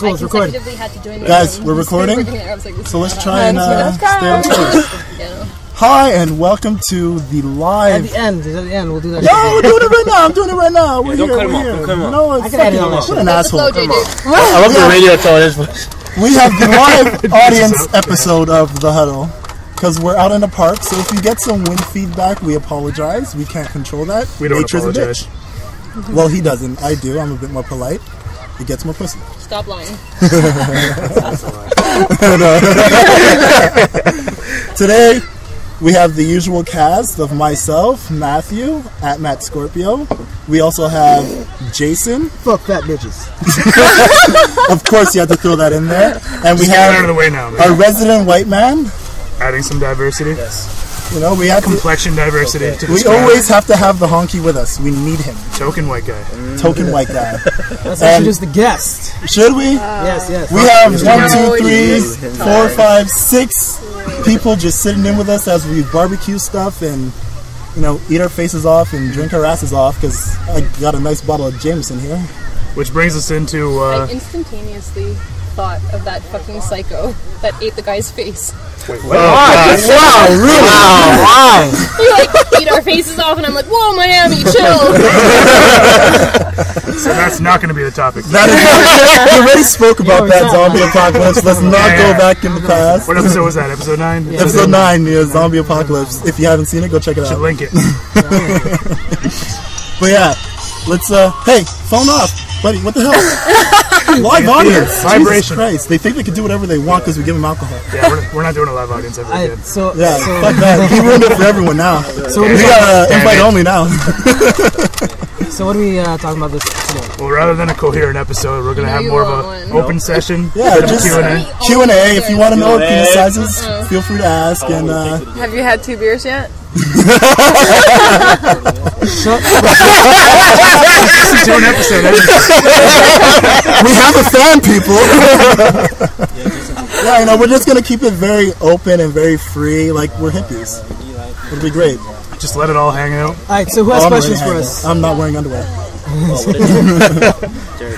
cool. It's recording. Guys, we're recording. So let's try and stay on course. Hi, and welcome to the live. At the end. At the end, we'll do that. No, we're doing it right now. I'm doing it right now. We're don't here. cut him We're off. here. Don't cut him off. No, it's I can edit all that shit. What an asshole. I love the radio. That's all it is. We have the live audience episode of The Huddle. Because we're out in the park, so if you get some wind feedback, we apologize. We can't control that. We don't Nature's apologize. a bitch. Well, he doesn't. I do. I'm a bit more polite. He gets more pussy. Stop lying. Today, we have the usual cast of myself, Matthew, at Matt Scorpio. We also have Jason. Fuck fat bitches. Of course, you have to throw that in there. And we Just get it out have of the way now, man. our resident white man. Adding some diversity. Yes. You know, we have to, Complexion diversity. To we describe. always have to have the honky with us. We need him. Token white guy. Token white guy. Let's And- introduce the guest. Should we? Yes. We have 1, 2, 3, 4, 5, 6 people just sitting in with us as we barbecue stuff and, you know, eat our faces off and drink our asses off because I got a nice bottle of Jameson here. Which brings us into. I instantaneously thought of that fucking psycho that ate the guy's face. Wow, really? Wow. We like eat our faces off, and I'm like, "Whoa, Miami, chill." So that's not going to be the topic. That is, we already spoke about that zombie apocalypse. Let's not go back in the past. What episode was that? Episode 9? Yeah. Episode 9, yeah, zombie apocalypse. If you haven't seen it, go check it Should out. link it. But yeah, let's, hey, phone off. Buddy, what the hell? Live audience. Vibration. Jesus Christ. They think they can do whatever they want because we give them alcohol. Yeah, we're not doing a live audience ever again. Yeah, fuck that. He ruined it for everyone now. So We got invite only now. So what are we talking about this today? Well, rather than a coherent episode, we're going to have more of an open session. Yeah, just Q&A. Q&A. If you want to know our penis sizes, feel free to ask. And Have you had 2 beers yet? Listen to an episode. we have a fan, people. Yeah, you know, we're just going to keep it very open and very free. Like, we're hippies. It'll be great. Just let it all hang out. Alright, so who has questions for us? I'm not wearing underwear.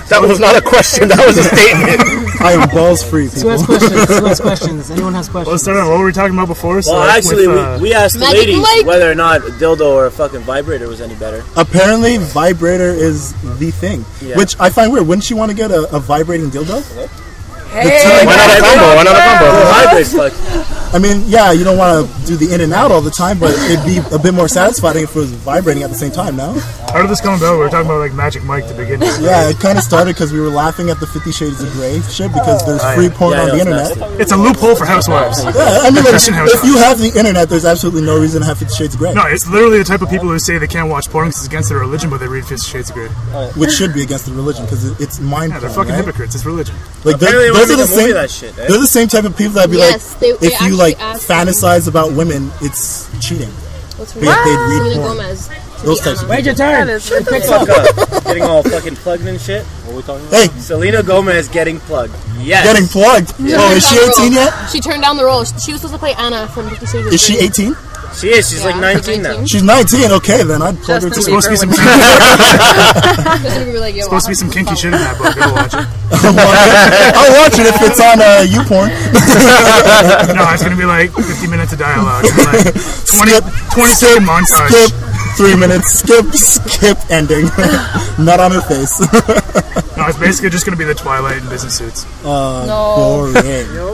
That was not a question. That was a statement. I am balls free, So who people. has questions? Anyone has questions? Let's start on what were we talking about before? So Well, actually, we asked the Magic ladies Mike. whether or not a dildo or a fucking vibrator was any better. Apparently, vibrator is the thing. Yeah. Which I find weird. Wouldn't you want to get a vibrating dildo? Hey, Why not a combo? Why not a combo? Vibrates, like. I mean, yeah, you don't want to do the in and out all the time, but it'd be a bit more satisfying if it was vibrating at the same time, no? How did this come about? We were talking about like Magic Mike to begin with. Yeah, it kind of started because we were laughing at the 50 Shades of Grey shit because there's free porn on the internet. It's a loophole for housewives. Yeah, I mean, like, Christian if housewives. you have the internet, there's absolutely no reason to have 50 Shades of Grey. No, it's literally the type of people who say they can't watch porn because it's against their religion, but they read 50 Shades of Grey. Which should be against the religion because it's mind Yeah, they're porn, fucking right? hypocrites. It's religion. Like, Apparently, those they are the want to make a movie same. of that shit, eh? They're the same type of people that be Yes, they like, if you like actually fantasize about women, it's cheating. What's But yet they'd read Selena porn. Gomez. Those types of Wait people. your turn. that is It picks up. Getting all fucking plugged and shit. What are we talking about? Hey, Selena Gomez getting plugged. Yes. getting plugged. Oh, is she 18 yet? She turned down the role. She was supposed to play Anna from 50 Shades of Is she Grey. 18? She is. She's like 19 now. She's 19. Okay, then I'd plug her Justin too. Supposed to be some Justin Bieber like, yo, supposed to be some kinky shit in that book. Go watch it. I'll watch it if it's on YouPorn. No, it's gonna be like 50 minutes of dialogue. It's like 20 skip, second montage. skip, 3 minutes, skip, ending. Not on her face. No, it's basically just gonna be the Twilight in business suits. Boring.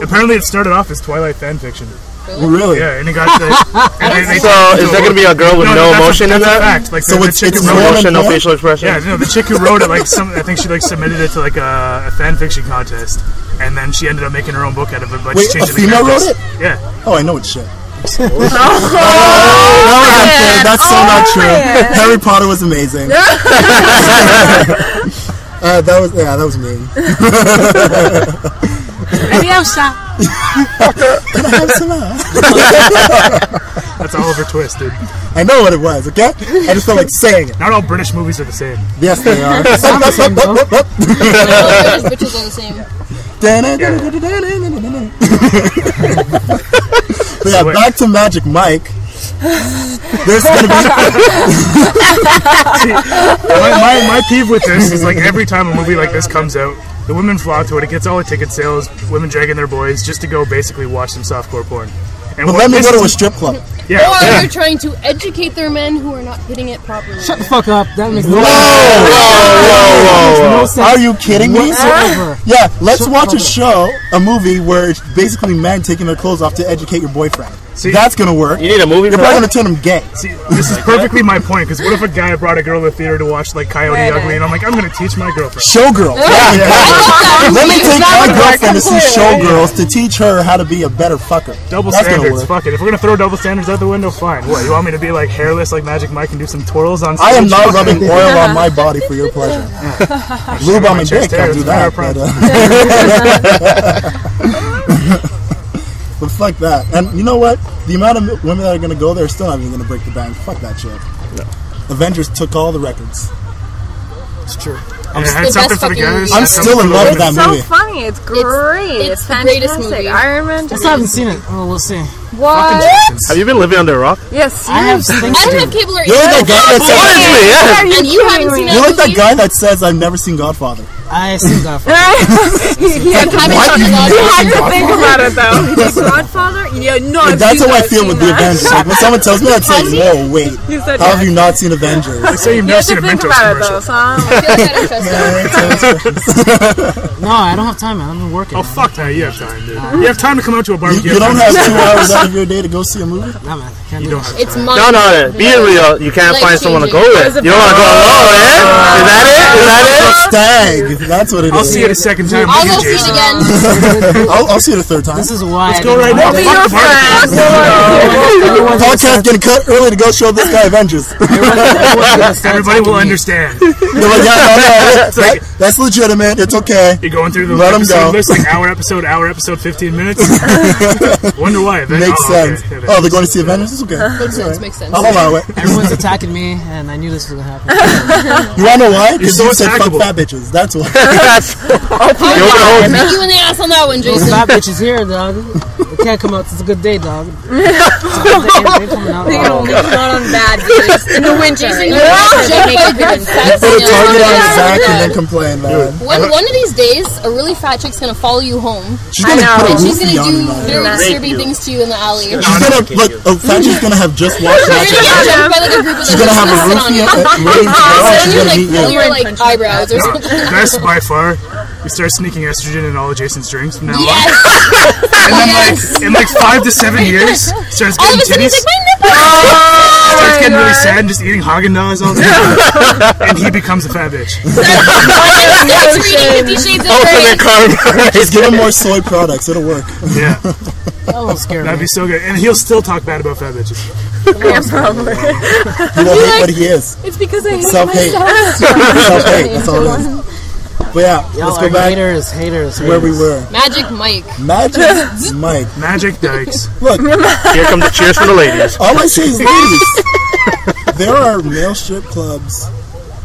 Apparently, it started off as Twilight fan fiction. Really? Yeah, and it got the. And they So, is there going to be a girl with no emotion in that's a that? fact. Like So the it's chick who no wrote it- emotion, No porn? facial expression? Yeah, no, the chick who wrote it, like I think she like submitted it to like a fan fiction contest, and then she ended up making her own book out of it. But Wait, just a changing the female wrote characters. it? Yeah. Oh, I know it's shit. That's so not true. Harry Potter was amazing. That was mean. That's Oliver Twist, dude. I know what it was, okay? I just felt like saying it. Not all British movies are the same. Yes, they are. All those bitches are the same. But yeah, back to Magic Mike. There's gonna be My peeve with this is like every time a movie like this comes out, The women flock to it. It gets all the ticket sales. Women dragging their boys just to go basically watch some softcore porn. And But let me go to a strip club. Yeah. Or they're trying to educate their men who are not hitting it properly. Shut the fuck up. That makes Whoa! no sense. Are you kidding me? Whatsoever. Yeah, let's watch a movie where it's basically men taking their clothes off to educate your boyfriend. See, that's gonna work. You need a movie You're for probably that? gonna turn him gay. See, this is perfectly my point, because what if a guy brought a girl to the theater to watch like Coyote Ugly, and I'm like, I'm gonna teach my girlfriend. Showgirls. Let me take my girlfriend to see Showgirls to teach her how to be a better fucker. Double That's gonna standards, work. fuck it. If we're gonna throw double standards out the window, fine. What, you want me to be like hairless like Magic Mike and do some twirls on stage? I am not rubbing oil on my body for your pleasure. Lube on my dick, I'll do that. But fuck that. And you know what? The amount of women that are going to go there are still not even going to break the bank. Fuck that shit. No. Avengers took all the records. It's true. And it had the something best for the fucking guys. movie. I'm still in love with that It's so movie. funny. It's great. It's the greatest movie. Iron Man. I still haven't seen it. Oh, we'll see. What? Have you been living under a rock? Yes. I have things I to don't do. have cable or You're like that guy that says, Honestly, yeah. and you haven't seen it. you're like that guy that says, I've never seen Godfather. I seen Godfather. He had to think about it though. Godfather? Yeah, no. Like, that's how I feel with the Avengers. Like, when someone tells me that, it's like, whoa, wait. said How have you not seen Avengers? They say you've You never have seen to a think Mentos about it commercial. though, son. I feel like that interesting. No, I don't have time, man. I've been working. Oh, fuck that. You have time, dude. You have time to come out to a barbecue. You don't have 2 hours out of your day to go see a movie? Nah, man. Can't You do don't it. have It's time. mine. No, being real, you can't find someone to go with. What is it You don't want to go alone, eh? Is that it? Is that it? Stag. That's what it is. I'll see it a second time. I'll with go you, see it Jason. again. I'll see it a third time. This is why. Let's go right now. Be your friend. Podcast getting cut early to go show this guy Avengers. Everybody will understand. They're like, yeah, no, that's legitimate. It's okay. You're going through the Let 'em episode go. list, like hour episode, 15 minutes. Wonder why. Makes sense. Okay. Oh, they're going to see Avengers? It's okay. Makes sense. Makes sense. I'll hold on, wait. Everyone's attacking me, and I knew this was gonna happen. You want to know why? Because so you said fuck attackable. fat bitches. That's why. Hit you in the ass on that one, Those Jason. fat bitches here, dog. They can't come out. It's a good day, dog. It's a good day. They're coming out. Not on bad days. In the winter. Jason, you're judged by a group of fat Put a target on his chicks. back and then complain, man. One of these days, a really fat chick's gonna follow you home, She's going to put a and she's roofie gonna on do you, man. very Rape disturbing you. things to you in the alley. She's going to, look, fat chick's going to have just watched You're Magic. gonna get jumped by like a group of She's going to have a sit on roofie you. ready to go. Sit She's on going to you, meet like, you. your like eyebrows or something. Best by far. We start sneaking estrogen in all of Jason's drinks from now on. Yes. And then Yes. in like 5 to 7 years, starts All of getting a sudden, titties. he's like, my nipple. Starts getting really sad and just eating Haagen-Dazs all the time. And he becomes a fat bitch. Starts reading 50 Shades of Grey. Ultimate karma. Just give him more soy products. It'll work. Yeah, That little scary. that'd be so good. And he'll still talk bad about fat bitches. Probably. He will hate what he is. It's because I hate Self-hate. myself. Self-hate. That's all it is. But yeah, let's go back Haters. where we were. Magic Mike. Magic Mike. Magic Dykes. Look, Here come the cheers for the ladies. all I say is ladies. There are male strip clubs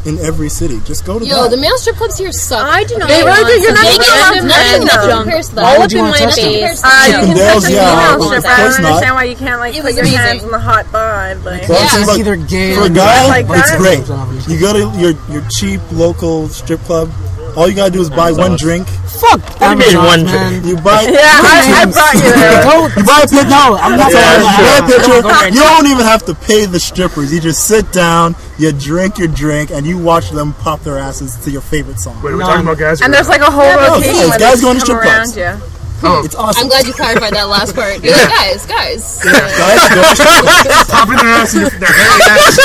in every city. Just go to Yo, the that. male strip clubs here suck. I do not. They They really do. You're not Vegas, allowed to nothing touch them. compares to that. Why would Up you in want my to touch them? face. Chippendales, yeah, female of strip. course I don't not. understand why you can't like It put was your amazing. hands on the hot bod. Like, Well, Yeah. see, It's look, either gay for or a guy, like it's that. great. You go to your cheap local strip club. All you gotta do is buy one drink. Fuck. do you mean one man. You buy. yeah, I brought you there. Don't. You buy a picture. No, I'm not You buy a going picture. You don't even have to pay the strippers. You just sit down, you drink your drink, and you watch them pop their asses to your favorite song. Wait, are we talking about guys? And there's like a whole no, rotation guys where going they to come strip around clubs. you. It's awesome. I'm glad you clarified that last part. You're like, guys. Guys go to strip clubs. popping their ass in their hairy ass.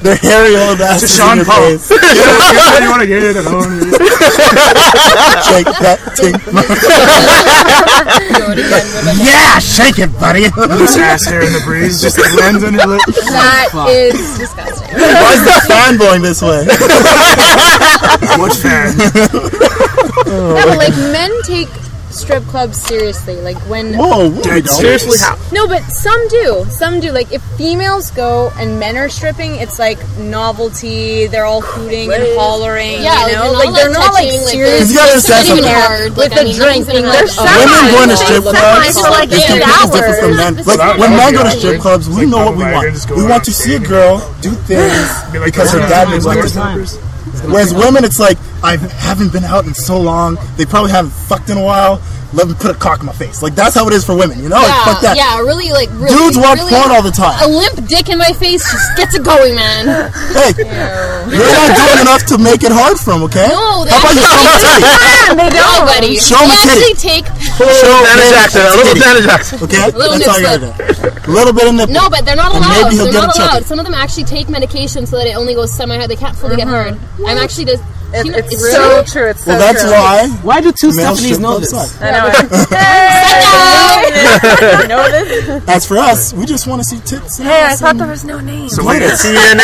Their hairy old asses in Sean your Paul. face. You want to get it at home? Shake that tink. Yeah, shake it, buddy. Loose ass hair in the breeze, just like lands on your lip. That is disgusting. Why is the fan blowing this way? Which fan? Yeah, but like men take strip clubs seriously. Like when Whoa, we don't. Seriously, how? no, but some do. Some do. Like if females go and men are stripping, it's like novelty. They're all hooting and hollering. Yeah, you know, like they're not like touching, like, serious. You gotta understand Even something. hard, With the drink, nothing's they're like, separate. Women going to They strip look clubs nice for like is 8 completely different from hours. men. Like That when would men be go to awesome. strip clubs, we Like know what we Bubba want. Wagon, just go We around want to see a skating. girl do things Be like because her dad those would like doors to. numbers. Whereas women, it's like, I haven't been out in so long. They probably haven't fucked in a while. Let me put a cock in my face. Like, that's how it is for women, you know? Yeah, like, fuck that. yeah, really, Dudes watch porn all the time. A limp dick in my face just gets it going, man. Hey, you're not doing enough to make it hard for them, okay? No, they How about you show them a titty? They don't, buddy. Show them a They actually titty. take... Show Janet Jackson, a little Janet Jackson. Okay? Little That's all you nip gotta do. A little bit of nipple. No, but they're not And allowed. maybe he'll They're get not a allowed. chubby. Some of them actually take medication so that it only goes semi-hard. They can't fully get hard. I'm actually just... It's so true. It's so Well, that's true. why Why do two males Stephanies strip know clubs this? suck. I know. Hello! You know this? As for us, we just want to see tits. And Hey, I ass thought and there was no name. So wait, it's TNA.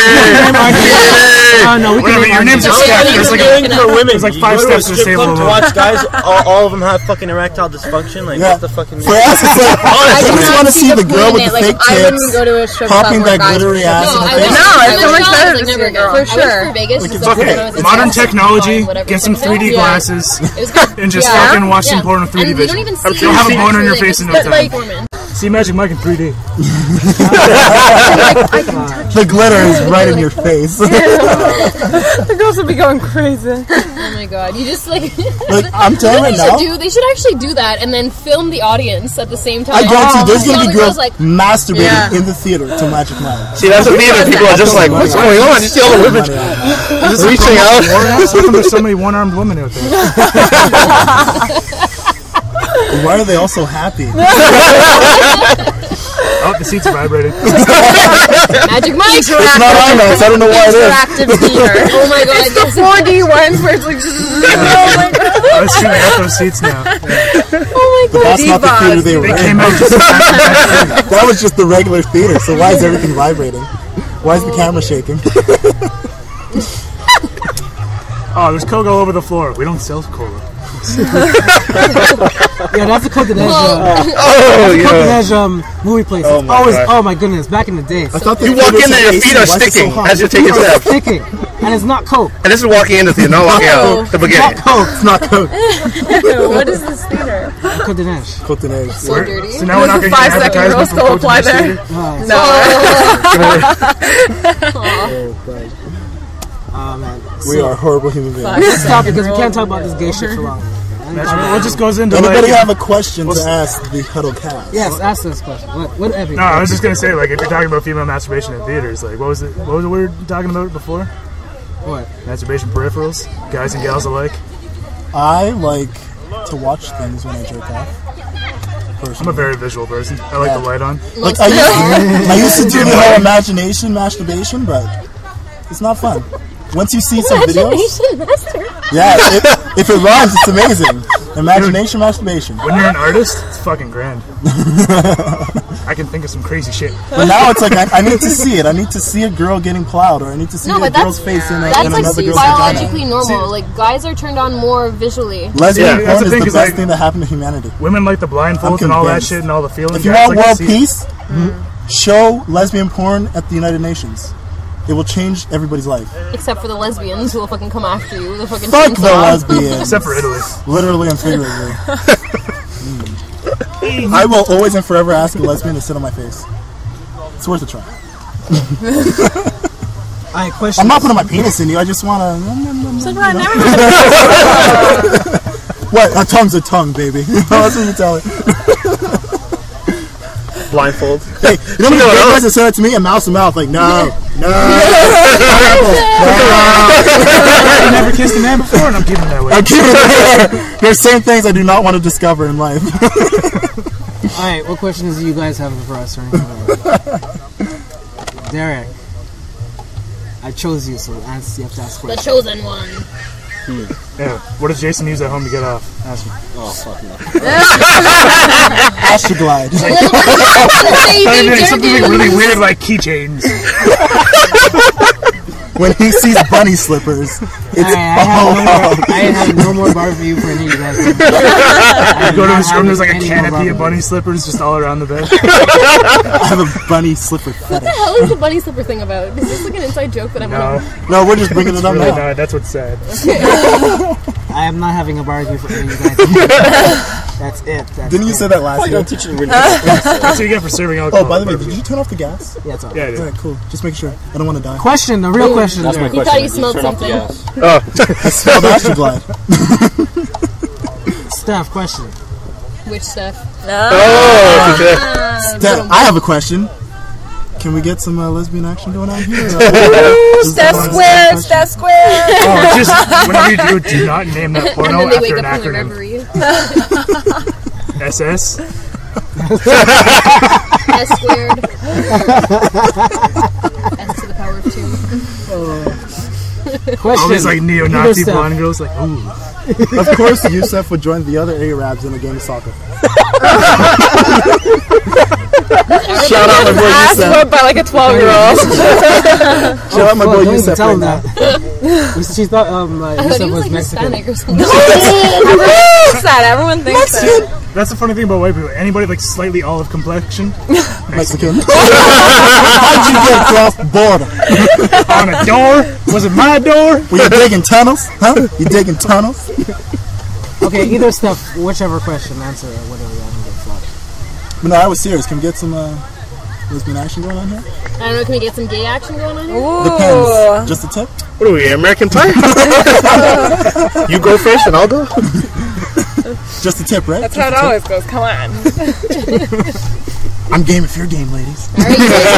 Oh no, we can wait, your name's a Okay, step. okay, There's like okay. a, For women, there's like you 5 go to a steps to strip stable club to women. watch guys. All of them have fucking erectile dysfunction. Like, Yeah. what the fucking? For us, it's like, I we just want to see the girl with the like, fake I wouldn't tits, go to a strip club popping where that guys glittery were ass in stripping. her face. No, it's so much better to Like, see never a girl. again. For sure. I went for Vegas. Like, just it's okay. when I was a Modern kid. technology, Whatever. get some 3D Yeah. glasses, It was good. and just Yeah. fucking watch some Yeah. porn with 3D And you don't vision. even see You'll have a it. boner in your Actually, face in no it's time. like performance. See Magic Mike in 3D. The glitter is right in your face. The girls would be going crazy. Oh my god, you just like... Like, I'm telling you right now, They should actually do that and then film the audience at the same time. I guarantee there's So going to the be girls like, masturbating Yeah. in the theater to Magic Mike. See, that's the theater. People are just like, what's going on? You see all the women just reaching out. How come there's so many one-armed women out there? Why are they all so happy? Oh, the seats are vibrating. Magic Mike! It's not IMAX. I don't know why it is. Interactive theater. Oh my god, The 4D ones where it's like, oh my god. I was shooting out those seats now. But that's not the theater they were They in. came out just That was just the regular theater. So why is everything vibrating? Why is the camera shaking? Oh, there's Coke all over the floor. We don't sell cola. Yeah, that's the Coke Oh, yeah. movie place. Oh, It's my always, God. oh my goodness, back in the day. I thought You walk in there, your feet are sticking as you're taking steps. Sticking, and it's not Coke. And this is walking in the theater, not walking out the Not beginning. Coke. It's not Coke. What is this theater? Coke de Neige. Coke and eggs. so dirty. So now we're not going to get 5 second advertisement rules from still Coke apply in this there. theater. No. Oh man. We are horrible human beings. Let's stop because we can't talk about this gay shit for long. That's right. It just goes into Anybody like... have a question to ask the Huddle cast? Yes, ask this question. What every? No, I was just going to say, like, if you're talking about female masturbation in theaters, like, what was the word talking about before? What? Masturbation peripherals? Guys and gals alike? I like to watch things when I jerk off. I'm a Personally. very visual person. I like the light on. Like, I used to do the whole imagination masturbation, but it's not fun. Once you see some videos, Imagination master. yeah, if it rhymes, it's amazing. Imagination masturbation. When you're an artist, it's fucking grand. I can think of some crazy shit. But now it's like I need to see it. I need to see a girl getting plowed, or I need to see No, a but girl's that's- face in, That's in like another girl's biologically vagina. normal. Like guys are turned on more visually. Lesbian Yeah, that's porn the is thing, the 'cause, best like, thing that happened to humanity. Women like the blindfolds and all that convinced. shit and all the feeling. If you Guys want like to world see- peace, show lesbian porn at the United Nations. It will change everybody's life. Except for the lesbians who will fucking come after you with a fucking Fuck the chainsaw. lesbians. Except for Italy. Literally and figuratively. I will always and forever ask a lesbian to sit on my face. It's worth a try. Alright, question. I'm not putting my penis in you. I just want to. What? A tongue's a tongue, baby. That's what you tell it. Blindfold. Hey, you know what guys that said that to me? A mouse to mouth. Like, no. I never kissed a man before, and I'm keeping that way. I'm keeping it. There's certain things I do not want to discover in life. Alright, what questions do you guys have for us or anything like that? Derek. I chose you, so you have to ask The questions. chosen one. Yeah. What does Jason use at home to get off? Ask me. Oh fuck no. Astroglide. Something like really weird, like keychains. When he sees bunny slippers, it's I have no more bar for you for any of you guys. You go to his room, there's like a canopy of bunny slippers just all around the bed. I have a bunny slipper fetish. What the hell is the bunny slipper thing about? Is this like an inside joke that I'm No, gonna... No, we're just bringing it up really now. not. That's what's sad. I am not having a barbecue for any of you guys. That's it. Didn't you say that last year? teaching really That's what you get for serving alcohol. Oh, by the way, did you turn off the gas? Yeah, it's all right. Yeah, I did. Alright, cool. Just make sure. I don't want to die. Question, the real question. That's my Derek. question. thought you smelled Turn off the something. gas. I smelled Astroglide. Steph, question. Which stuff? Steph, I have a question. Can we get some lesbian action going on here? Steph Square, Steph Square. Oh, just whenever you do not name that And porno then they after wake an up from their acronym. reverie. SS. S squared. S to the power of 2. Question. All these like Either neo-Nazi Steph. blonde girls like, ooh. Of course, Yusef would join the other Arabs in a game of soccer. Shout out my boy Ass Yusef. whooped by like a 12-year-old. Shout out my boy Don't even Yusef tell right him now. that. She thought I thought Yusef he was was like Mexican. Hispanic or something. Everyone thinks that. That's the funny thing about white people. Anybody like slightly olive complexion Mexican. How'd you get across the border? on a door. Was it my door? Were you digging tunnels? Huh? You digging tunnels? Okay, either Steph, whichever question, answer or whatever. I don't give a fuck. But no, I was serious. Can we get some lesbian action going on here? I don't know, can we get some gay action going on here? Depends. Just a tip? What are we, American Pie? You go first and I'll go? Just a tip, right? That's how it always goes. Come on. I'm game if you're game, ladies. Alright, you guys go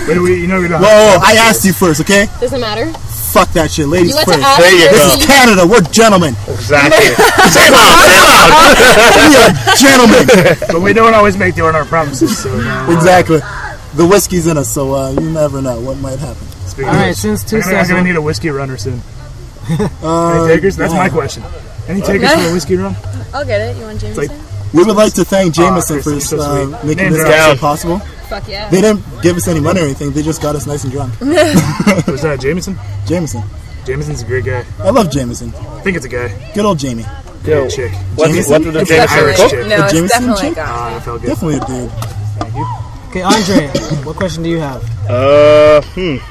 first. Wait, you know we don't. Whoa, I asked you first, okay? Doesn't matter. Fuck that shit, ladies You want to first. ask There you first, go. This is Canada, we're gentlemen. Exactly. Say loud, say loud. We are gentlemen. But we don't always make the order of promises. So Exactly. The whiskey's in us, so you never know what might happen. Alright, since two I'm Stephs. gonna need a whiskey runner soon. Any takers? That's my question. Any takers for a whiskey run? I'll get it. You want Jameson? Like, We would like to thank Jameson for Kristen, you're so sweet. making Name this drop. episode possible. Fuck yeah. They didn't give us any money or anything, they just got us nice and drunk. was that Jameson? Jameson. Jameson's a great guy. I love Jameson. I think it's a guy. Good old Jamie. Yo, Chick. what Jameson? did the It's Jameson Irish cook? chick. No, it's Jameson definitely chick? gone. Ah, that felt good. Definitely a dude. Okay, Andre, what question do you have?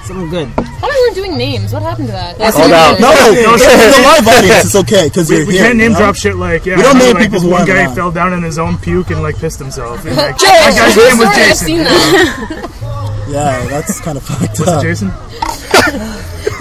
Something good. I thought we weren't doing names. What happened to that? Hold on. No, in the live audience, it's okay, because you're We here. can't name you know? drop shit like, yeah. We don't I name remember, people's this one one guy line. fell down in his own puke and like pissed himself. And, like, True that guy's name was story, I've Jason. seen that. Yeah, that's kind of fucked Was up. it Jason?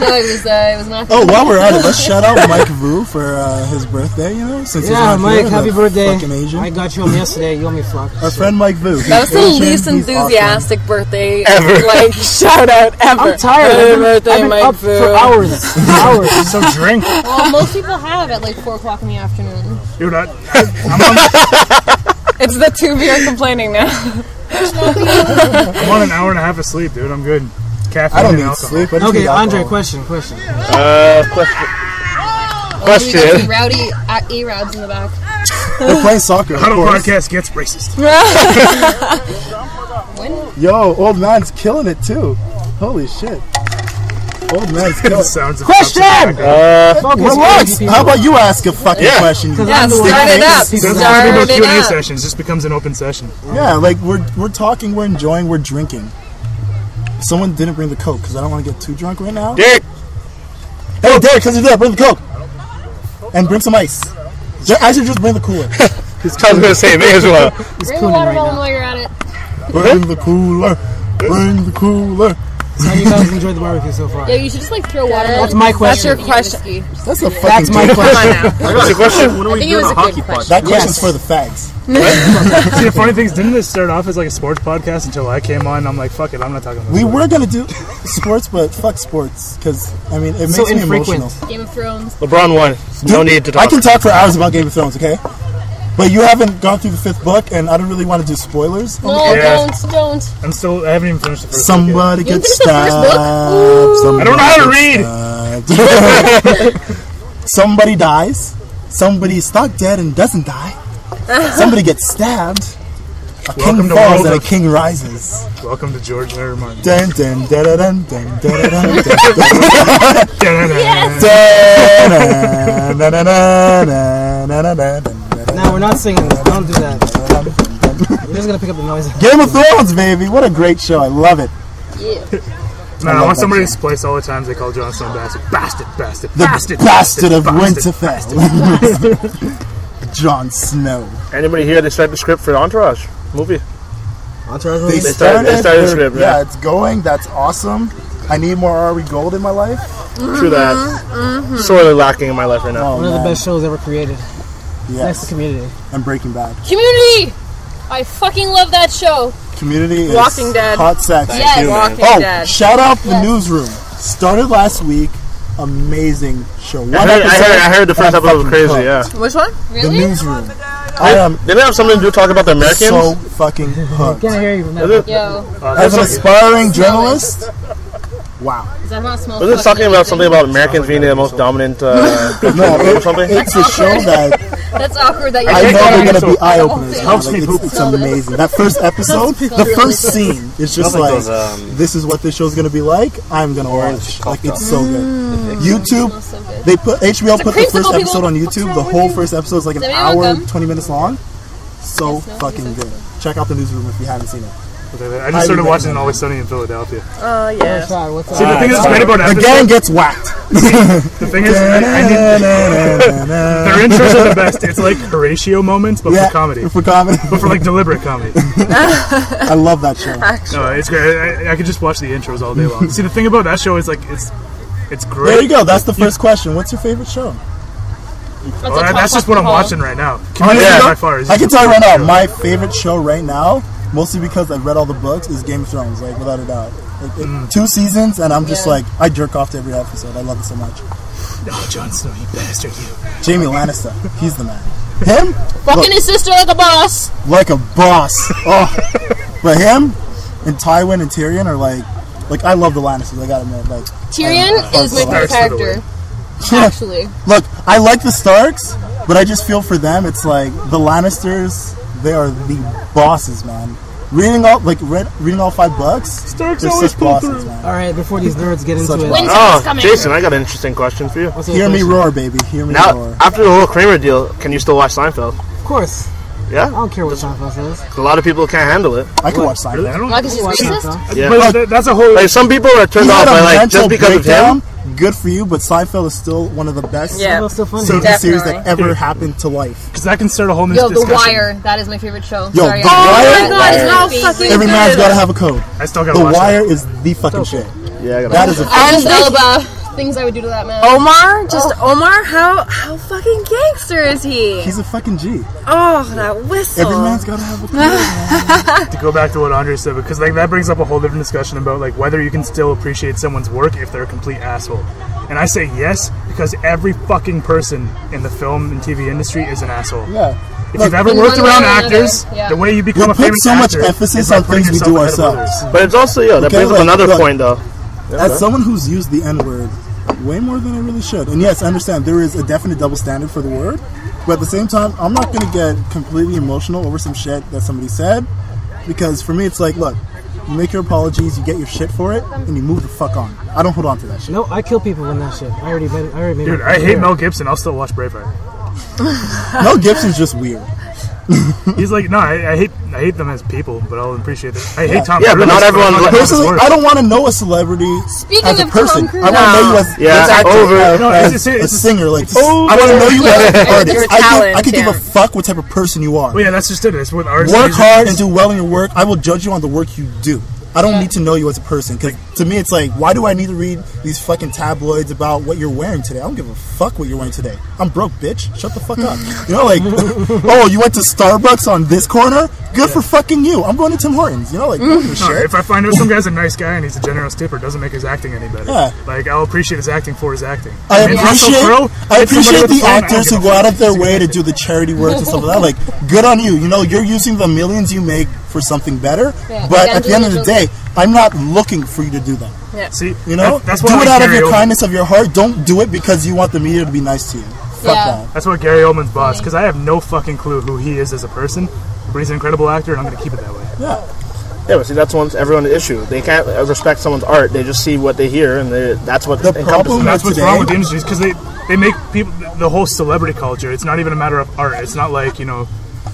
No, it was not. Oh, while we're at it, let's shout out Mike Vu for his birthday, you know, since Yeah, he's not Mike, here, happy the birthday. fucking Asian. I got you home yesterday. You owe me fuck. Our friend Mike Vu. That was the He's least Asian, he's enthusiastic birthday Ever. like shout out ever. I'm tired. Happy I've been birthday, Mike up Vu. for hours. Hours. So drink. Well, most people have at like 4 o'clock in the afternoon. Dude, I'm on, It's the two of you are complaining now. I'm on an hour and a half of sleep, dude. I'm good. Caffeine I don't and need alcohol. sleep. I just Okay, need Andre, alcohol. question. Question. Oh, we got Question. some rowdy Arabs in the back. They're playing soccer, of Huddle course. podcast gets racist. Yo, old man's killing it too. Holy shit. Old man's The killing it. sounds of Question! Relax. Focus. How about you ask a fucking question? Because Yeah, I'm the one start that it up. makes people Doesn't laugh. have to be about Start it Q&A up. sessions. Just becomes an open session. Yeah, like we're talking, we're enjoying, we're drinking. Someone didn't bring the Coke because I don't want to get too drunk right now. Dick. Hey, Derek, because you're there, bring the Coke. And bring some ice. I should just bring the cooler. I was going to say, may as well. Bring cooning right watermelon now. while you're at it. Bring the cooler. Bring the cooler. How you guys enjoyed the barbecue so far? Yeah, you should just like throw watermelon. That's my in question. your That's your whiskey. That's a fucking That's my good question. What's the question? When are I we think it doing was a a hockey good question. That question's Yes. for the fags. See, the funny thing is, didn't this start off as like a sports podcast until I came on? I'm like, fuck it, I'm not talking about We sports. were gonna do sports, but fuck sports, because I mean it makes So me infrequent. emotional. Game of Thrones. LeBron won. No need to talk. I can talk for hours about Game of Thrones, okay? But you haven't gone through the 5th book, and I don't really want to do spoilers. No, Yeah. don't. I haven't even finished the first book Somebody You gets finished the first book? stabbed. I don't know how to read. Somebody dies. Somebody's stuck dead and doesn't die. Somebody gets stabbed. A Welcome king to falls World and a of- king rises. yet. Welcome to George R. R. Martin. Dun dun dun dun dun dun dun dun dun dun dun dun dun. No, we're not singing. Don't do that. We're just gonna pick up the noise. Game of Thrones, baby! What a great show! I love it. Yeah. Man, I love want that somebody to show. splice all the times they call Jon Snow bastard. Bastard, bastard, The bastard. bastard of bastard, Winterfell. Jon Snow. Anybody here? They started the script for Entourage movie. Entourage They movie? started the they're- script, yeah, yeah. it's going. That's awesome. I need more Ari Gold in my life. True that. Sorely lacking in my life right now. Oh, One of the man. best shows ever created. Next to Yes. Community. And Breaking Bad. Community! I fucking love that show. Community is Walking Dead. hot sex. Yes. Walking Oh, Dead. shout out the newsroom. Started last week. Amazing show. I heard the first I'm episode was fucking crazy, hooked. yeah. Which one? The Really? newsroom. I am Didn't it have something to do talking about the Americans? so fucking hooked. Can't hear you from that. Was it, Yo, As an aspiring journalist, wow. does that not smell was it talking about something about Americans being the most dominant No, or something? it's a show that That's awkward that you're I know they're saying. gonna be eye openers. Helps me poop. It's amazing. That first episode, the first scene is just like, this is what this show's gonna be like. I'm gonna watch. Like it's so good. YouTube, So good. they put HBO put the creamsicle, first people. episode on YouTube. The whole first episode is like an Is hour, everyone gum? 20 minutes long. So Yes, no, fucking yes. good. Check out the newsroom if you haven't seen it. I just started watching An Always Sunny in Philadelphia. Oh, yeah. Sorry, what's See, the thing that's great about The gang episodes, gets whacked. the thing is, their intros are the best. It's like Horatio moments, but Yeah, for comedy. For comedy. But for like deliberate comedy. I love that show. No, it's great. I could just watch the intros all day long. See, the thing about that show is like it's great. There you go. That's the first question. What's your favorite show? Well, that's just what I'm watching right now. Oh, Community yeah. by far is I can tell you right now, my favorite show right now, mostly because I've read all the books, is Game of Thrones, like without a doubt. Like, 2 seasons, and I'm just Yeah. like, I jerk off to every episode. I love it so much. Oh, Jon Snow, you bastard, you. Jamie Lannister, he's the man. Him, Fucking look, his sister like a boss. like a boss. Oh, but him and Tywin and Tyrion are like I love the Lannisters. I gotta admit, like Tyrion is my favorite character. Actually, look, I like the Starks, but I just feel for them. It's like the Lannisters, they are the bosses, man. Reading all reading all 5 books, Starks they're always such pull bosses, through. man. Alright, before these nerds get into Such it. Winter is Oh, coming. Jason, I got an interesting question for you. what's the Hear me question? roar, baby. Hear me Now, roar. after the whole Kramer deal, can you still watch Seinfeld? Of course. I Yeah? don't care what Seinfeld says. A lot of people can't handle it. I can watch Really? I Seinfeld. don't. not because she's Watch racist. Seinfeld. Yeah. But that's a whole. Like, some people are turned You off had a by, like, mental just because of breakdown. him. Good for you, but Seinfeld is still one of the best Yeah. Seinfeld's still funny. TV series that Definitely. ever happened to life. Because that can start a whole new Yo, The discussion. Wire. That is my favorite show. Yo, Sorry, The I'm- Wire? Oh my god, it's How my fucking favorite. Every man's got to have a code. I still gotta The watch Wire is the fucking shit. Yeah, I got That is a Adam's Elba. Things I would do to that man. Omar? Just Omar? How fucking gangster is he? He's a fucking G. Oh, that whistle. Every man's got to have a code. To go back to what Andre said, because like that brings up a whole different discussion about like whether you can still appreciate someone's work if they're a complete asshole. And I say yes because every fucking person in the film and TV industry is an asshole. Yeah. If you've ever In worked one way around or another, actors, yeah. the way you We become a put famous so much actor emphasis is by on putting things we do yourself ahead of ourselves. others. But it's also, that Okay, brings up like, another look. point, though. As someone who's used the N-word way more than I really should, and yes, I understand there is a definite double standard for the word, but at the same time, I'm not going to get completely emotional over some shit that somebody said, because for me, it's like, look, you make your apologies, you get your shit for it, and you move the fuck on. I don't hold on to that shit. No, I kill people when that shit. I already made Dude, it I hate clear. Mel Gibson. I'll still watch Braveheart. Mel Gibson's just weird. He's like, no, I hate them as people, but I'll appreciate it. I hate Tom Yeah, Cruise. but not everyone's I'm like- not Personally, his I work. don't want to know a celebrity Speaking as a of Tom person. Cruise- I want to know you as Yeah, as actor, over. No, as it's a singer. Like, oh, I want to know you as an artist. Your I talent, could give yeah. a fuck what type of person you are. Well, yeah, that's just it. It's with artists. Work hard and do well in your work. I will judge you on the work you do. I don't need to know you as a person, because to me it's like, why do I need to read these fucking tabloids about what you're wearing today? I don't give a fuck what you're wearing today. I'm broke, bitch. Shut the fuck up. You know, like, oh, you went to Starbucks on this corner? Good for fucking you. I'm going to Tim Hortons. You know, like, I don't give a No, shit. if I find out some guy's a nice guy and he's a generous tipper, it doesn't make his acting any better. Yeah. Like, I'll appreciate his acting for his acting. I And Russell appreciate, Crowe I hit somebody appreciate with a the phone, I don't actors give who a go out fuck. of their way to do the charity works and stuff like that. Like, good on you. You know, you're using the millions you make for something better. Yeah, But like at the end of the Angelina day, I'm not looking for you to do that. See, You know, that's do why it out of Gary your Oldman- kindness of your heart. Don't do it because you want the media to be nice to you. Fuck Yeah. that. That's what Gary Oldman's boss, because I have no fucking clue who he is as a person, but he's an incredible actor, and I'm going to keep it that way. Yeah. Yeah, but see, that's everyone's issue. They can't respect someone's art. They just see what they hear, and that's what The encompasses problem them. That's what's today- wrong with the industry, because they make people, the whole celebrity culture, it's not even a matter of art. It's not like, you know,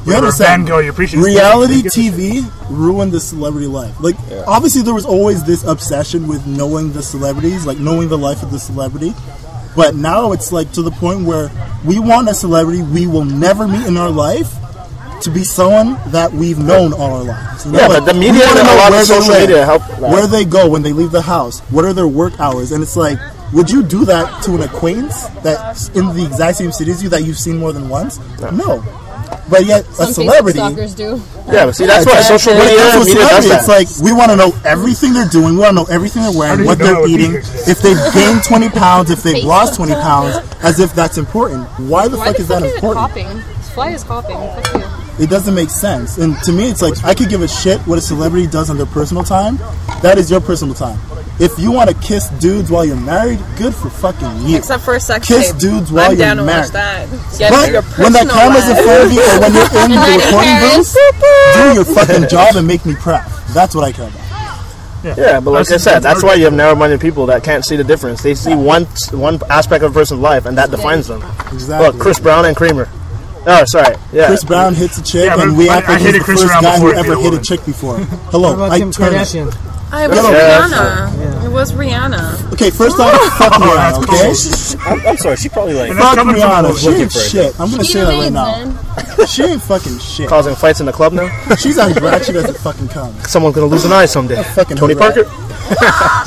You understand? Van Gogh, you appreciate reality TV ruined the celebrity life. Like, obviously, there was always this obsession with knowing the celebrities, like knowing the life of the celebrity. But now it's like to the point where we want a celebrity we will never meet in our life to be someone that we've known all our lives. You know? Yeah, like, but the media and a lot of social media help. Where they go when they leave the house, what are their work hours, and it's like, would you do that to an acquaintance that's in the exact same city as you that you've seen more than once? No. But yet, a celebrity. Stalkers do. Yeah, but see, that's why social media does that. It's like, we want to know everything they're doing, we want to know everything they're wearing, what they're eating, if they've gained 20 pounds, if they've lost 20 pounds, as if that's important. Why the fuck is that important? This fly is coughing. Fuck you. It doesn't make sense. And to me, it's like, I could give a shit what a celebrity does on their personal time. That is your personal time. If you want to kiss dudes while you're married, good for fucking you. Except for a sex kiss tape. dudes while I'm you're down to married. watch that. But when that camera's in front of you, or when you're in the recording booth, do your fucking job and make me proud. That's what I care about. Yeah, but like I said, that's why you have narrow-minded people that can't see the difference. They see one aspect of a person's life, and that defines them. Exactly. Look, Chris Brown and Creamer. Oh, sorry. Yeah. Chris Brown hits a chick, Yeah, and we act like he's the Chris first Brown guy who before he ever hit a hit a woman. chick before. What Hello, about I Kim turn it. Kardashian? It was Yeah. Rihanna. It was Rihanna. Okay, first off, fuck Rihanna, okay? I'm sorry, she probably like. Fuck coming from Rihanna, the she looking ain't for it. shit. I'm gonna say that right now. She ain't fucking shit. Causing fights in the club now. She's as ratchet as it fucking comes. Someone's gonna lose an eye someday. Fucking Tony right. Parker.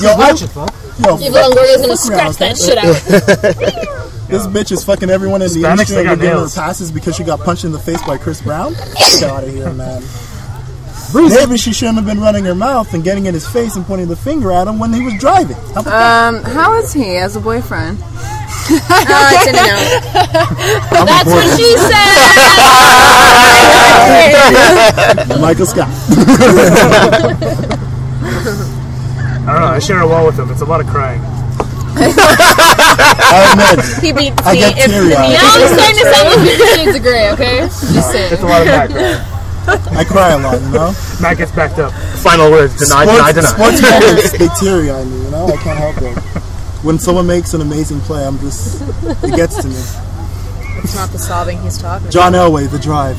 Yo, Evil Longoria's gonna scratch that shit out. This bitch is fucking everyone in the Hispanics, industry they and got giving her nails. passes because she got punched in the face by Chris Brown. Get out of here, man. Maybe she shouldn't have been running her mouth and getting in his face and pointing the finger at him when he was driving. How about that? How is he as a boyfriend? It's in and out. That's what she said. Michael Scott. I don't know. I share a wall with him. It's a lot of crying. I admit, He beats I me get if teary-eyed. Now I'm starting to sound like 50 Shades of Grey, okay? Just saying. It's a lot of back crying. I cry a lot, you know? Matt gets backed up. Final words. Deny, deny. Sports moments, they teary eye me, you know? I can't help it. When someone makes an amazing play, it gets to me. It's not the sobbing he's talking about. John Elway, The Drive.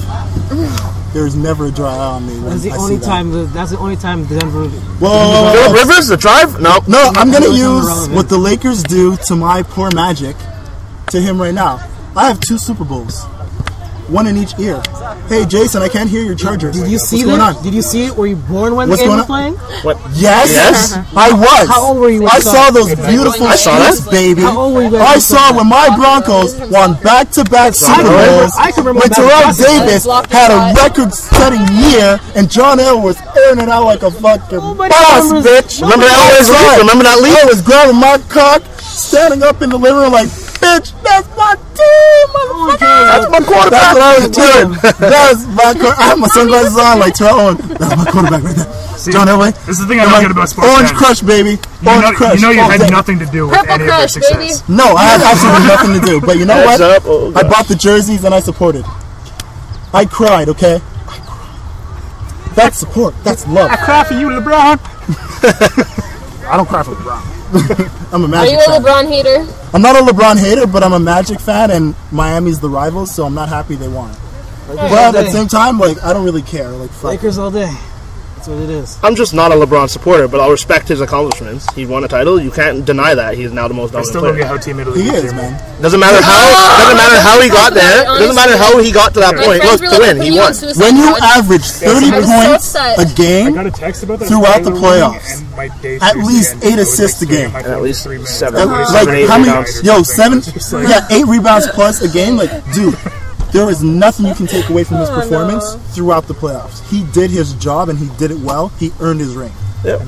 There's never a dry eye on me. That's the I only see that. time. That's the only time Denver. Whoa. Phillip Rivers, the drive? No. No, I'm going to Those are use irrelevant. what the Lakers do to my poor Magic to him right now. I have 2 Super Bowls. One in each ear. Hey, Jason, I can't hear your chargers. Did you see What's going that? on? Did you see it? Were you born when What's the game going was on? playing? What? Yes, I was. How old were you when I you saw saw those beautiful I saw that. streets, baby. How old were you when I you saw when my Broncos won back-to-back Super Bowls. I can remember When that. Terrell That's- Davis had a record-setting year, and John Elway was airing it out like a fucking boss, remembers- bitch. Remember Elway's leap? Remember that leap? I was grabbing my cock, standing up in the living room like, bitch, that's my team, motherfucker. That's my quarterback. That's what I was doing. That's my quarterback. I have my sunglasses on like Terrell Owens. That's my quarterback right there. See, John Elway. This is the thing I don't get about sports. Orange fans. Crush, baby. You Orange Crush. know you all had day. nothing to do with Purple any of their Crush, baby. success. No, I had absolutely nothing to do. But you know what? Heads up. Oh, I gosh. bought the jerseys and I supported. I cried, okay? I cried. That's support. That's love. I cry for you, LeBron. I don't cry for LeBron. I'm a Are Magic you a fan. LeBron hater? I'm not a LeBron hater, but I'm a Magic fan, and Miami's the rival, so I'm not happy they won. But at the same time, like, I don't really care. Like, fuck. Lakers all day. That's what it is. I'm just not a LeBron supporter, but I'll respect his accomplishments. He won a title. You can't deny that. He's now the most I dominant still don't get player. how Team Italy He gets is, here, man. Doesn't matter how he got there. Doesn't matter how he got to that My point. friends Look, were to like win, putting he you on won. suicide When you watch. average 30 I was so points upset. a I game, got a text about that Throughout the Tyler winning, playoffs. and my day At Tuesday least ended. 8 It was assists a like game. my At phone least was 3 minutes. seven. That was like, eight how many? rebounds. Yo, 7? Just like- Yeah, 8 rebounds plus a game. Like, dude, there is nothing you can take away from his performance throughout the playoffs. He did his job and he did it well. He earned his ring. Yep.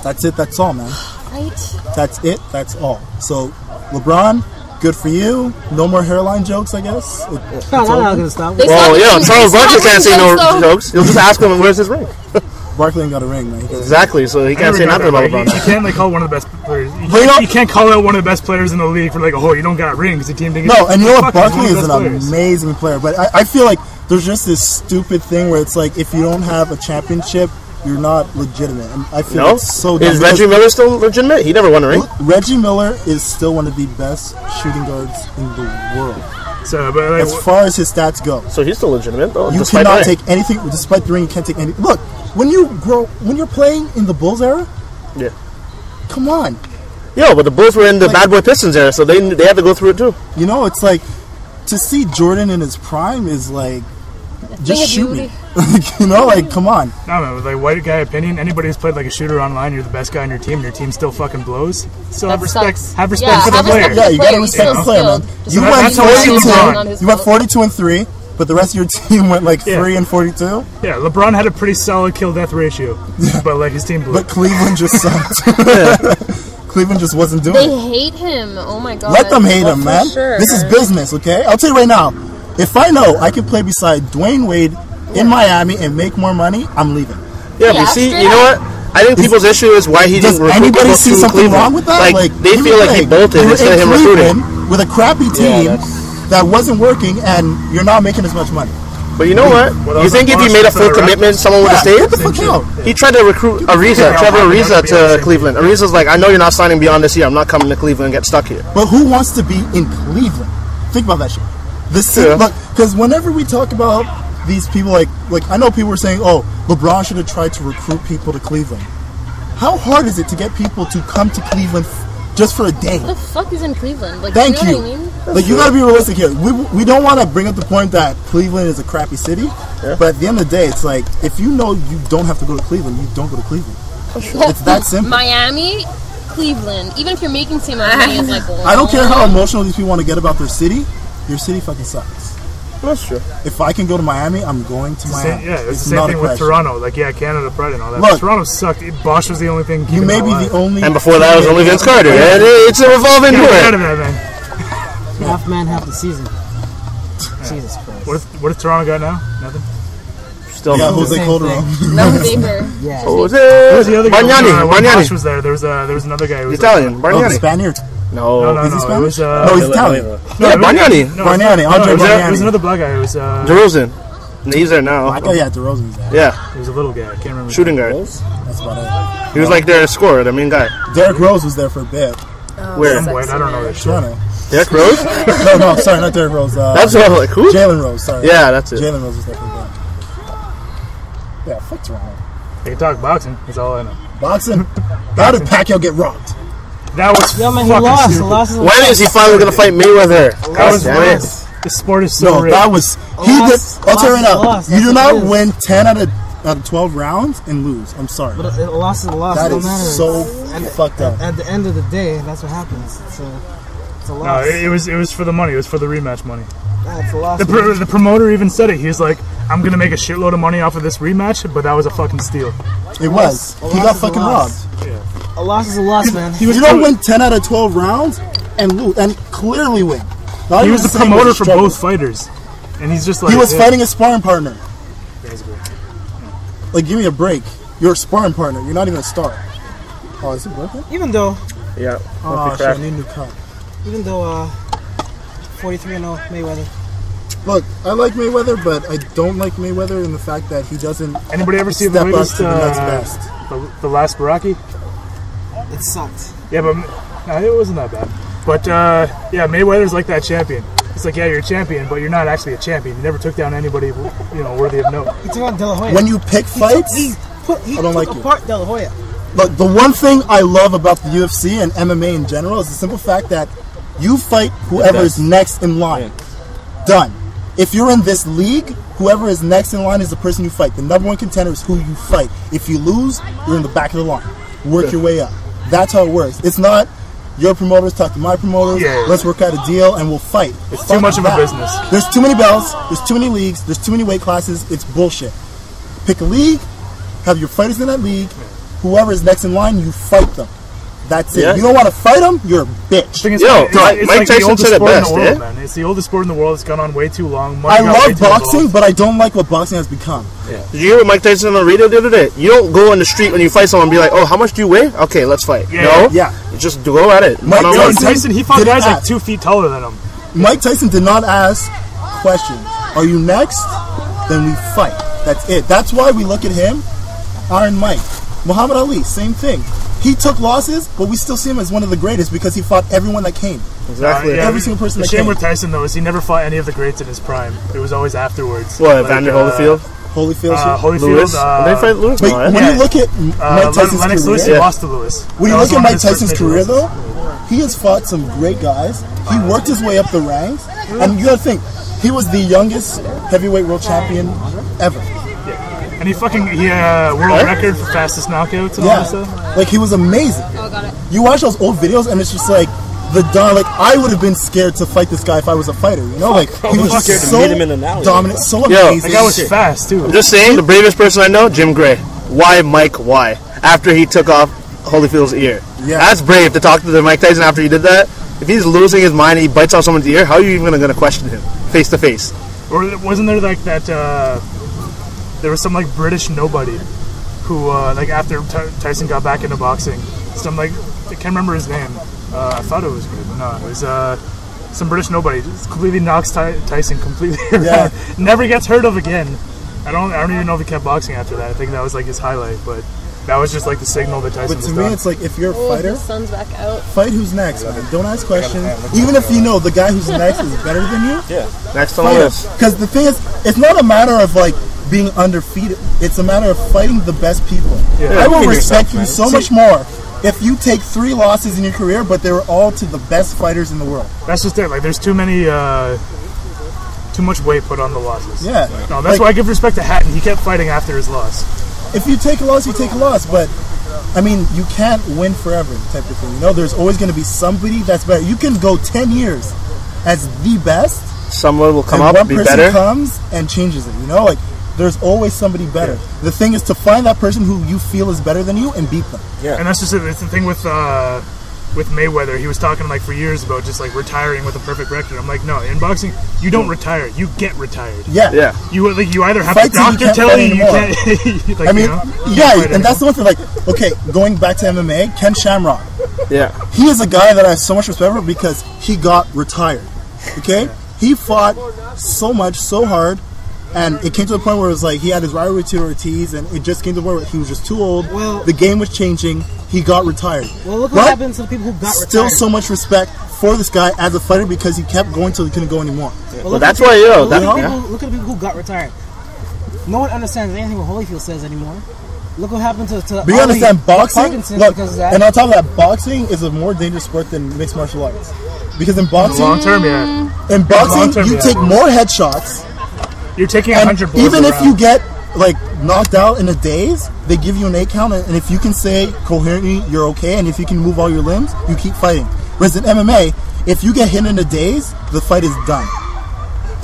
That's it. That's all, man. Right? That's it. That's all. So, LeBron, good for you. No more hairline jokes, I guess. No, I'm not gonna stop. They Well, stopped yeah, making- Charles they Barkley stopped can't say making no jokes, though. jokes. You'll just ask him where's his ring. Barkley ain't got a ring, man. Exactly, so he can't say nothing about LeBron. You can't like call one of the best players. know- You can't call out one of the best players in the league for like, oh, you don't got a ring because the team didn't. No, and you know what? Fuck, he's Barkley one of is the an best players. amazing player, but I feel like there's just this stupid thing where it's like if you don't have a championship, you're not legitimate. And I feel No, it's so dumb. is Reggie Miller still legitimate? He never won a ring. Reggie Miller is still one of the best shooting guards in the world. So, but like, as far as his stats go. So he's still legitimate, though. You cannot take anything, despite the ring, you can't take anything. Look, when you're playing in the Bulls era, yeah. Come on. Yo, but the Bulls were in the Bad Boy Pistons era, so they had to go through it too. You know, it's like, to see Jordan in his prime is like, just shoot me. You know, like, come on. No, man, with like white guy opinion, anybody who's played like a shooter online, you're the best guy on your team, and your team still fucking blows. So have respect. Have respect for the player. Yeah, you gotta respect the player, man. You went 42-3, but the rest of your team went like 3-42. Yeah, LeBron had a pretty solid kill death ratio, but like his team blew. But Cleveland just sucked. Cleveland just wasn't doing it. They hate him. Oh my god. Let them hate him, man. Sure. This is business, okay? I'll tell you right now. If I know I can play beside Dwayne Wade in Miami and make more money, I'm leaving. Yeah, but see, you know what? I think people's issue is why he didn't recruit people to Cleveland. Does anybody see something wrong with that? Like they feel like he bolted instead of him recruiting. With a crappy team that wasn't working, and you're not making as much money. But you know what? You think if he made a full commitment, someone would have stayed? Get the fuck out. He tried to recruit Trevor Ariza to Cleveland. Ariza's like, I know you're not signing beyond this year. I'm not coming to Cleveland and get stuck here. But who wants to be in Cleveland? Think about that shit. Because whenever we talk about these people, like I know people were saying, oh, LeBron should have tried to recruit people to Cleveland. How hard is it to get people to come to Cleveland just for a day? What the fuck is in Cleveland? Like, Thank you. Know what I mean? Like, you gotta be realistic here. We don't want to bring up the point that Cleveland is a crappy city, but at the end of the day, it's like, if you know you don't have to go to Cleveland, you don't go to Cleveland. It's that simple. Miami, Cleveland. Even if you're making the same amount of money, it's like, well, I don't care how emotional these people want to get about their city. Your city fucking sucks. That's true. If I can go to Miami, I'm going to Miami. Yeah, it's the same thing with Toronto. Like, Canada Pride and all that. Look, Toronto sucked. Bosch was the only thing. You may be the only. And before that was only Vince Carter. And it's a revolving door. Half man, half the season. Jesus Christ. What if Toronto got now? Nothing. Still got Jose Calderon. No vapor. Yeah. Jose. Who was the other guy? Bargnani. Bosch was there. There was another guy who was Italian. Bargnani. Spaniard. No. Is he Spanish? No, he's Italian. Yeah, Bargnani. Andre Bargnani. There was another black guy who was. DeRozan. He's there now. Yeah, DeRozan was there. Yeah. He was a little guy. I can't remember. Shooting guard. That's about it. He was like their scorer, the main guy. Derrick Rose was there for a bit. Where? I don't know that shit. Toronto. Derrick Rose? No, sorry, not Derrick Rose. That's all, like, who? Jalen Rose, sorry. Yeah, that's it. Jalen Rose was there for a bit. Yeah, fuck Toronto. They can talk boxing. That's all I know. Boxing? How did Pacquiao get robbed? That was man, fucking he stupid. lost. When is he finally going to fight Mayweather? This sport is so rigged. That was... I'll tell you right now. You do not win 10 out of 12 rounds and lose. I'm sorry. But a loss is a loss. That no is matter. so fucked up. At the end of the day, that's what happens. It's a loss. No, it was for the money. It was for the rematch money. It's a loss. The promoter even said it. He was like, I'm going to make a shitload of money off of this rematch, but that was a fucking steal. It was. He got fucking robbed. Yeah. A loss is a loss, man. You don't win 10 out of 12 rounds and lose, and clearly win. He was the promoter for both fighters. And he's just like... He was fighting a sparring partner. That's good. Like, give me a break. You're a sparring partner. You're not even a star. Oh, is it broken? Even though... Yeah. Oh, shit, I need a new cup. Even though 43-0 Mayweather. Look, I like Mayweather, but I don't like Mayweather in the fact that he doesn't... Anybody ever see the latest... the next best. The last Baraki? It sucked. Yeah, but it wasn't that bad. But, yeah, Mayweather's like that champion. It's like, yeah, you're a champion, but you're not actually a champion. You never took down anybody, worthy of note. He took out De La Hoya. When you pick fights, he I don't like took apart De La Hoya. Look, the one thing I love about the UFC and MMA in general is the simple fact that you fight whoever is next in line. Yeah. Done. If you're in this league, whoever is next in line is the person you fight. The number one contender is who you fight. If you lose, you're in the back of the line. Work your way up. That's how it works. It's not your promoters talk to my promoters. Yeah. Let's work out a deal and we'll fight. It's too much of a business. There's too many belts. There's too many leagues. There's too many weight classes. It's bullshit. Pick a league. Have your fighters in that league. Whoever is next in line, you fight them. That's it. Yeah. You don't want to fight them, you're a bitch. Mike Tyson said it best. It's the oldest sport in the world. It's gone on way too long. I love boxing, but I don't like what boxing has become. Yeah. Did you hear what Mike Tyson on the radio the other day? You don't go on the street when you fight someone and be like, oh, how much do you weigh? Okay, let's fight. Yeah. No? Yeah. You just go at it. Mike Tyson, he fought guys like 2 feet taller than him. Mike Tyson did not ask questions. Are you next? Then we fight. That's it. That's why we look at him, Iron Mike. Muhammad Ali, same thing. he took losses, but we still see him as one of the greatest because he fought everyone that came. Exactly. Every single person that came. The shame with Tyson, though, is he never fought any of the greats in his prime. It was always afterwards. What, Vander Holyfield? Holyfield. Lewis. They fight Lewis. Wait, when you look at Mike Tyson's Lennox career, Lewis, he lost to Lewis. When you look at Mike Tyson's career, though, he has fought some great guys. He worked his way up the ranks, and you gotta think, he was the youngest heavyweight world champion ever. And he world record for fastest knockouts and all that stuff. Like, he was amazing. Oh, got it. You watch those old videos, and it's just like, I would have been scared to fight this guy if I was a fighter, you know? Like, he was just so dominant, so amazing. That guy was fast, too. I'm just saying, the bravest person I know, Jim Gray. Why Mike? Why? After he took off Holyfield's ear. Yeah. That's brave to talk to the Mike Tyson after he did that. If he's losing his mind and he bites off someone's ear, how are you even going to question him face to face? Or wasn't there like that, there was some like British nobody who, like after Tyson got back into boxing, some like, I can't remember his name. I thought it was good, but no, it was some British nobody. Just completely knocks Tyson completely around. Never gets heard of again. I don't even know if he kept boxing after that. I think that was like his highlight, but that was just like the signal that Tyson was done. But to me, it's like, if you're a fighter, the sun's back out. Fight who's next, man. Don't ask questions. Even if you know the guy who's next is better than you, next on the list. Because the thing is, it's not a matter of like being undefeated. It's a matter of fighting the best people. I will respect you so much more if you take 3 losses in your career, but they were all to the best fighters in the world. That's just it. Like, there's too much weight put on the losses. Yeah. No, that's why I give respect to Hatton. He kept fighting after his loss. If you take a loss, you take a loss. But, I mean, you can't win forever type of thing. You know, there's always going to be somebody that's better. You can go 10 years as the best. Someone will come up and be better. One person comes and changes it, you know? Like, there's always somebody better. Yeah. The thing is to find that person who you feel is better than you and beat them. Yeah. And that's just it. It's the thing with Mayweather. He was talking like for years about just like retiring with a perfect record. I'm like, no, in boxing, you don't retire. You get retired. Yeah. You either have a doctor tell you can't. Like, I mean, and that's the one thing. Like, okay, going back to MMA, Ken Shamrock. Yeah. He is a guy that I have so much respect for because he got retired. Okay, he fought so much, so hard. And it came to the point where it was like he had his rivalry to Ortiz, and it just came to the point where he was just too old. Well, the game was changing. He got retired. Well, look what happened to the people who got retired. Still so much respect for this guy as a fighter because he kept going till he couldn't go anymore. Well, that's why, look at the people who got retired. No one understands anything what Holyfield says anymore. Look what happened to but you understand boxing? Look, and on top of that, boxing is a more dangerous sport than mixed martial arts. Because in boxing, long term, in boxing, you take more headshots. You're taking 100 blows even around. If you get like knocked out in a daze, they give you an 8 count, and if you can say coherently you're okay, and if you can move all your limbs, you keep fighting. Whereas in MMA, if you get hit in a daze, the fight is done.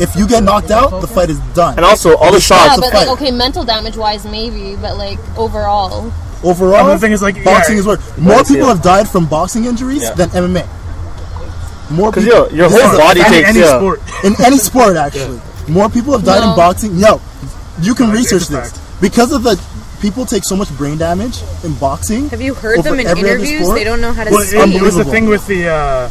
If you get knocked out, the fight is done. And also, all the shots. Yeah, but like, okay, mental damage wise, maybe, but like overall, the thing is, like, boxing is worse. More people have died from boxing injuries than MMA. More people. Your whole body takes sport. In any sport, actually. More people have died in boxing. No, you can research this because of the people take so much brain damage in boxing. Have you heard them in interviews? They don't know how to speak. It was the thing with the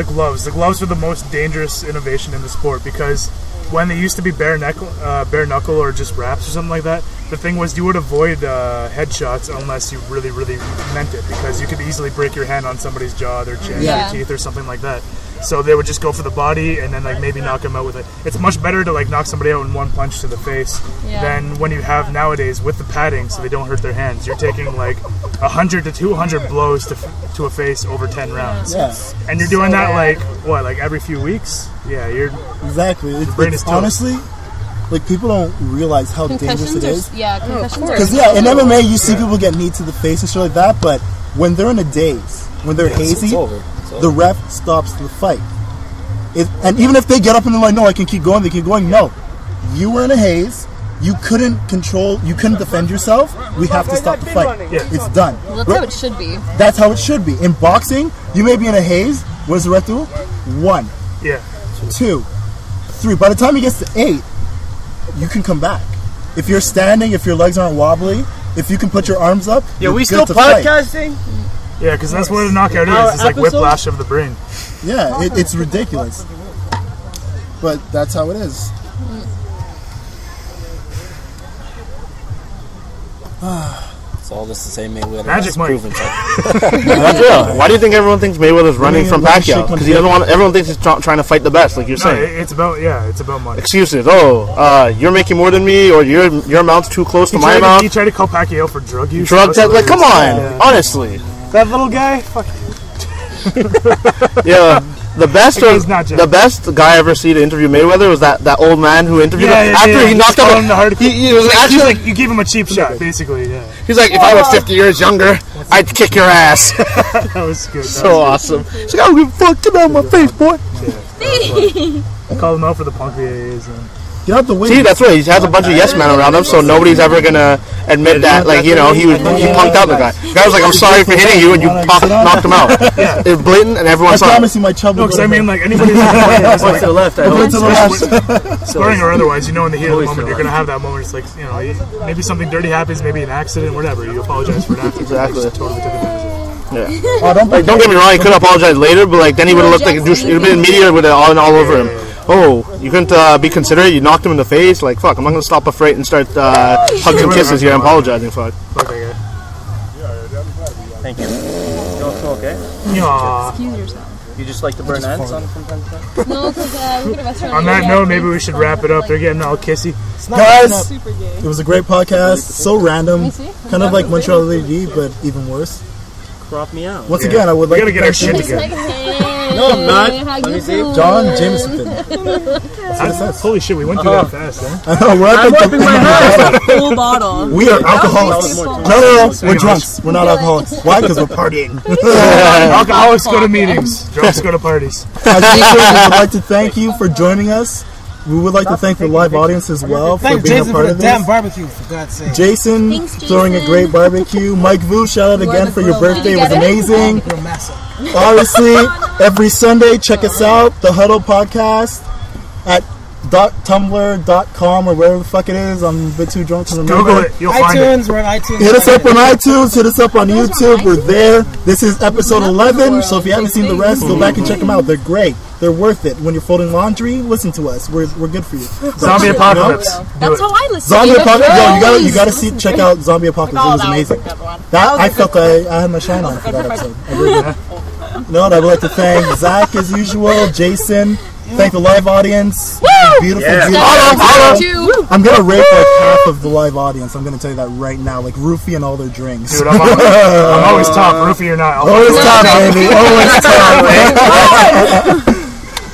gloves. The gloves were the most dangerous innovation in the sport because when they used to be bare knuckle or just wraps or something like that, the thing was you would avoid headshots unless you really, really meant it because you could easily break your hand on somebody's jaw, their chin, their teeth, or something like that. So they would just go for the body and then like maybe knock them out with it. It's much better to like knock somebody out in one punch to the face than when you have nowadays with the padding so they don't hurt their hands. You're taking like 100 to 200 blows to a face over 10 rounds. Yeah. And you're doing that like like every few weeks? Yeah, you're exactly. It's honestly, like people don't realize how dangerous it is. Concussions are. Because in MMA you see people get knee to the face and shit like that, but when they're in a daze, when they're hazy, the ref stops the fight. And even if they get up and they're like, no, I can keep going, they keep going. No, you were in a haze. You couldn't control. You couldn't defend yourself. We have to stop the fight. It's done. Well, that's how it should be. That's how it should be. In boxing, you may be in a haze. What does the ref do? 1, 2, 3. By the time he gets to 8, you can come back. If you're standing, if your legs aren't wobbly, if you can put your arms up, yeah, we still podcasting. Yeah, because that's what a knockout is. It's like whiplash of the brain. Yeah, it's ridiculous. But that's how it is. It's all just the same Mayweather. Magic Mike. That's real. Why do you think everyone thinks Mayweather's running from Pacquiao? Because he doesn't want. Everyone thinks he's trying to fight the best, like you're saying. It's about money. Excuses. Oh, you're making more than me, or your amount's too close to my amount. He tried to call Pacquiao for drug use. Drug test? Like, come on. Honestly. That little guy? Fuck you. Yeah. The best guy I ever see to interview Mayweather was that old man who interviewed him after he knocked out him. He was actually like, you gave him a cheap shot, basically. Yeah. He's like, if I was 50 years younger, I'd kick your ass. That was good. So awesome. He's like, I don't give a fuck. Get out of my face, boy. I called him out for the punk VAs. Get out the way. See, that's right. He has a bunch of yes men around him, so nobody's ever gonna admit that. Like, you know, he punked out the guy. The guy was like, "I'm sorry for hitting you," and you knocked him out. Yeah, it was blatant, and everyone saw it. I promise you, my chub. No, because I mean, like anybody who's like, to the left. I left. Scoring or otherwise, you know, in the heat of the moment, you're gonna have that moment. It's like, you know, maybe something dirty happens, maybe an accident, whatever. You apologize for it after. Exactly. Totally took advantage of it. Yeah. Don't get me wrong. He could apologize later, but like then he would have looked like it would have been media with it all over him. Oh, you couldn't be considerate. You knocked him in the face. Like, fuck, I'm not gonna stop a freight and start hugs and kisses here. I'm apologizing. Fuck. Okay. Thank you. You feel okay? Yeah. Excuse yourself. You just like to burn ends on from time to time? No, because we got a restaurant. On that note, maybe we should wrap it up. They're getting all kissy. Guys, Super gay. it was a great podcast. So random, kind of like Montreal Lady, but even worse. Crop me out. Once again, I would like to get our shit It's like, together. hey, No, I'm not. how Let you me see. doing? John Jameson. Holy shit, we went through that fast, huh? I know, we're at I'm the wiping my hands. Full bottle. We are alcoholics. No, we're drunks. We're not alcoholics. Why? Because we're partying. Alcoholics go to meetings. Drunks go to parties. As usual, we would like to thank you for joining us. We would like to thank the live audience as well for Thank being Jason a part for of the this. damn barbecue, for God's sake. Jason, Thanks, throwing a Jason. great barbecue. Mike Vu, shout out again for your birthday. It was amazing. You're massive. Obviously, every Sunday, check us out, the Huddle Podcast at .tumblr.com or wherever the fuck it is. I'm a bit too drunk to remember. Google it. You'll find it. iTunes, we're on iTunes. Hit us up on iTunes, hit us up on YouTube. We're there. This is episode 11, so if you haven't seen the rest, go back and check them out. They're great. They're worth it. When you're folding laundry, listen to us. We're good for you. Zombie Apocalypse. That's how I listen. Zombie Apocalypse. Yo, you gotta check out Zombie Apocalypse. It was amazing. That I felt I had my shine on for that episode. I really did. No, I would like to thank Zach as usual, Jason. Thank the live audience. Beautiful. I'm gonna rate like half of the live audience. I'm gonna tell you that right now, like Roofie and all their drinks. Dude, I'm always top. Roofie or not. Always top, baby. Always top.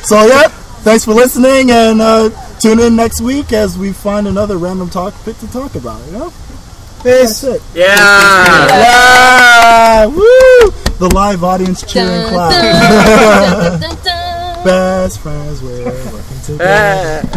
So yeah, thanks for listening, and tune in next week as we find another random topic to talk about. You know, that's it. Yeah. Woo! The live audience cheering clap. Best friends, we're working together.